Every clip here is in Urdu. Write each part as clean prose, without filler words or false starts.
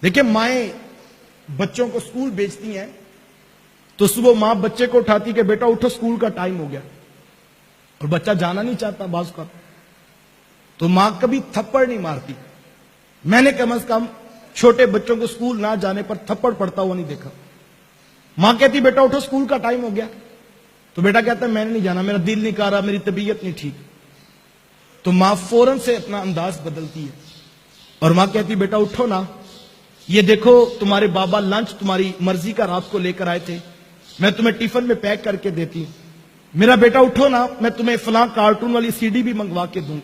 دیکھیں مائیں بچوں کو اسکول بھیجتی ہیں تو صبح ماں بچے کو اٹھاتی کہ بیٹا اٹھو اسکول کا ٹائم ہو گیا، اور بچہ جانا نہیں چاہتا بعض کا، تو ماں کبھی تھپڑ نہیں مارتی۔ میں نے کم از کم چھوٹے بچوں کو اسکول نہ جانے پر تھپڑ پڑتا ہوا نہیں دیکھا۔ ماں کہتی بیٹا اٹھو اسکول کا ٹائم ہو گیا، تو بیٹا کہتا ہے میں نے نہیں جانا، میرا دل نہیں کر رہا، میری طبیعت نہیں ٹھیک، تو ماں فوراً سے اپنا انداز بدلتی ہے اور ماں کہتی بیٹا اٹھو نا، یہ دیکھو تمہارے بابا لنچ تمہاری مرضی کا رات کو لے کر آئے تھے، میں تمہیں ٹیفن میں پیک کر کے دیتی ہوں، میرا بیٹا اٹھو نا، میں تمہیں فلاں کارٹون والی سی ڈی بھی منگوا کے دوں،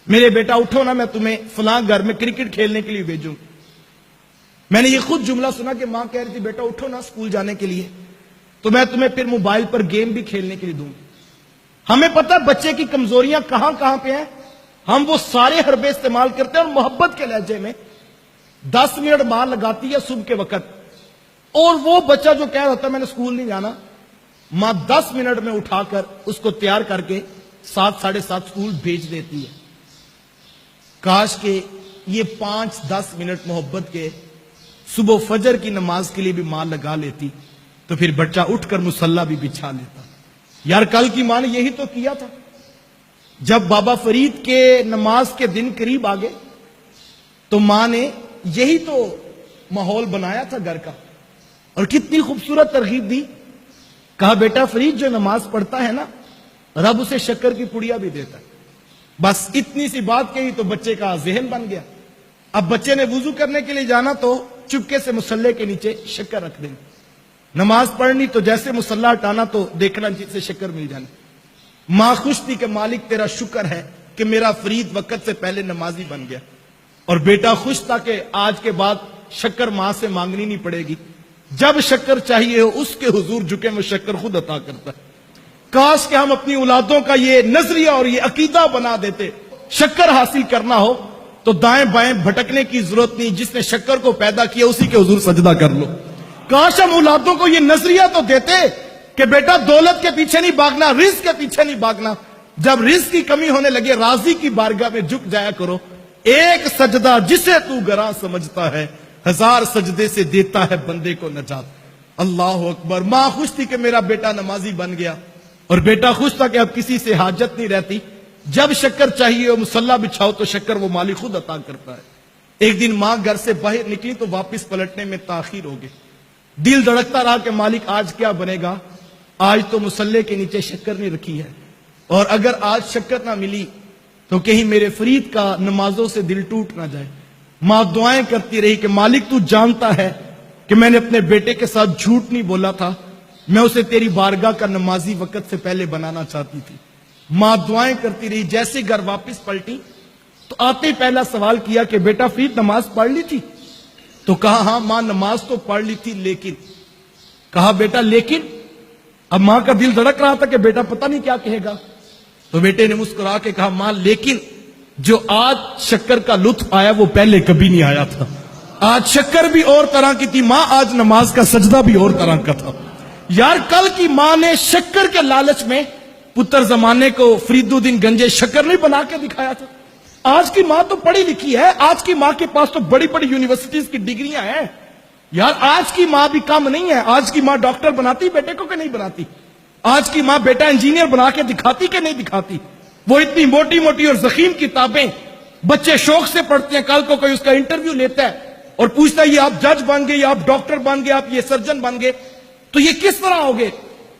میرے بیٹا اٹھو نا، میں تمہیں فلاں گھر میں کرکٹ کھیلنے کے لیے بھیجوں۔ میں نے یہ خود جملہ سنا کہ ماں کہہ رہی تھی بیٹا اٹھو نا اسکول جانے کے لیے، تو میں تمہیں پھر موبائل پر گیم بھی کھیلنے کے لیے دوں۔ ہمیں پتہ بچے کی کمزوریاں کہاں کہاں پہ ہیں، ہم وہ سارے حربے استعمال کرتے ہیں، اور محبت کے لہجے میں 10 منٹ ماں لگاتی ہے صبح کے وقت، اور وہ بچہ جو کہہ رہا تھا میں نے اسکول نہیں جانا، ماں 10 منٹ میں اٹھا کر اس کو تیار کر کے 7 ساڑھے 7 اسکول بھیج دیتی ہے۔ کاش کہ یہ 5-10 منٹ محبت کے صبح فجر کی نماز کے لیے بھی ماں لگا لیتی تو پھر بچہ اٹھ کر مصلی بھی بچھا لیتا۔ یار کل کی ماں نے یہی تو کیا تھا، جب بابا فرید کے نماز کے دن قریب آ گئے تو ماں نے یہی تو ماحول بنایا تھا گھر کا، اور کتنی خوبصورت ترغیب دی، کہا بیٹا فرید جو نماز پڑھتا ہے نا رب اسے شکر کی پڑیا بھی دیتا ہے۔ بس اتنی سی بات کہی تو بچے کا ذہن بن گیا۔ اب بچے نے وضو کرنے کے لیے جانا تو چپکے سے مصلی کے نیچے شکر رکھ دیں، نماز پڑھنی تو جیسے مصلی ہٹانا تو دیکھنا جس سے شکر مل جانے۔ ماں خوش تھی کہ مالک تیرا شکر ہے کہ میرا فرید وقت سے پہلے نمازی بن گیا، اور بیٹا خوش تھا کہ آج کے بعد شکر ماں سے مانگنی نہیں پڑے گی، جب شکر چاہیے ہو اس کے حضور جھکے وہ شکر خود عطا کرتا ہے۔ کاش کہ ہم اپنی اولادوں کا یہ نظریہ اور یہ عقیدہ بنا دیتے، شکر حاصل کرنا ہو تو دائیں بائیں بھٹکنے کی ضرورت نہیں، جس نے شکر کو پیدا کیا اسی کے حضور سجدہ کر لو۔ کاش ہم اولادوں کو یہ نظریہ تو دیتے کہ بیٹا دولت کے پیچھے نہیں بھاگنا، رزق کے پیچھے نہیں بھاگنا، جب رزق کی کمی ہونے لگے راضی کی بارگاہ میں جھک جایا کرو، ایک سجدہ جسے تو گراں سمجھتا ہے 1000 سجدے سے دیتا ہے بندے کو نجات۔ اللہ اکبر۔ ماں خوش تھی کہ میرا بیٹا نمازی بن گیا، اور بیٹا خوش تھا کہ اب کسی سے حاجت نہیں رہتی، جب شکر چاہیے ہو مصلی بچھاؤ تو شکر وہ مالک خود عطا کرتا ہے۔ ایک دن ماں گھر سے باہر نکلی تو واپس پلٹنے میں تاخیر ہو گئی، دل دھڑکتا رہا کہ مالک آج کیا بنے گا، آج تو مصلی کے نیچے شکر نہیں رکھی ہے، اور اگر آج شکر نہ ملی تو کہیں میرے فرید کا نمازوں سے دل ٹوٹ نہ جائے۔ ماں دعائیں کرتی رہی کہ مالک تو جانتا ہے کہ میں نے اپنے بیٹے کے ساتھ جھوٹ نہیں بولا تھا، میں اسے تیری بارگاہ کا نمازی وقت سے پہلے بنانا چاہتی تھی۔ ماں دعائیں کرتی رہی، جیسے گھر واپس پلٹی تو آتے پہلا سوال کیا کہ بیٹا فرید نماز پڑھ لی تھی؟ تو کہا ہاں ماں نماز تو پڑھ لی تھی، لیکن کہا بیٹا لیکن؟ اب ماں کا دل دھڑک رہا تھا کہ بیٹا پتہ نہیں کیا کہے گا، تو بیٹے نے مسکرا کے کہا ماں لیکن جو آج شکر کا لطف آیا وہ پہلے کبھی نہیں آیا تھا، آج شکر بھی اور طرح کی تھی ماں، آج نماز کا سجدہ بھی اور طرح کا تھا۔ یار کل کی ماں نے شکر کے لالچ میں پتر زمانے کو فرید الدین گنجے شکر نہیں بنا کے دکھایا تھا۔ آج کی ماں تو پڑھی لکھی ہے، آج کی ماں کے پاس تو بڑی بڑی یونیورسٹیز کی ڈگریاں ہیں۔ یار آج کی ماں بھی کم نہیں ہے، آج کی ماں ڈاکٹر بناتی بیٹے کو کہ نہیں بناتی، آج کی ماں بیٹا انجینئر بنا کے دکھاتی کہ نہیں دکھاتی۔ وہ اتنی موٹی موٹی اور ضخیم کتابیں بچے شوق سے پڑھتے ہیں، کل کو کوئی اس کا انٹرویو لیتا ہے اور پوچھتا ہے یہ آپ جج بن گئے، یا آپ ڈاکٹر بن گئے، آپ یہ سرجن بن گئے، تو یہ کس طرح ہوگے؟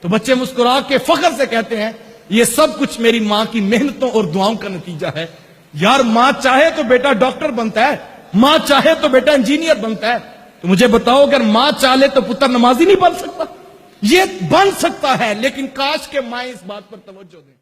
تو بچے مسکرا کے فخر سے کہتے ہیں یہ سب کچھ میری ماں کی محنتوں اور دعاؤں کا نتیجہ ہے۔ یار ماں چاہے تو بیٹا ڈاکٹر بنتا ہے، ماں چاہے تو بیٹا انجینئر بنتا ہے، تو مجھے بتاؤ اگر ماں چاہے تو پتر نمازی نہیں بن سکتا؟ یہ بن سکتا ہے، لیکن کاش کہ مائیں اس بات پر توجہ دیں۔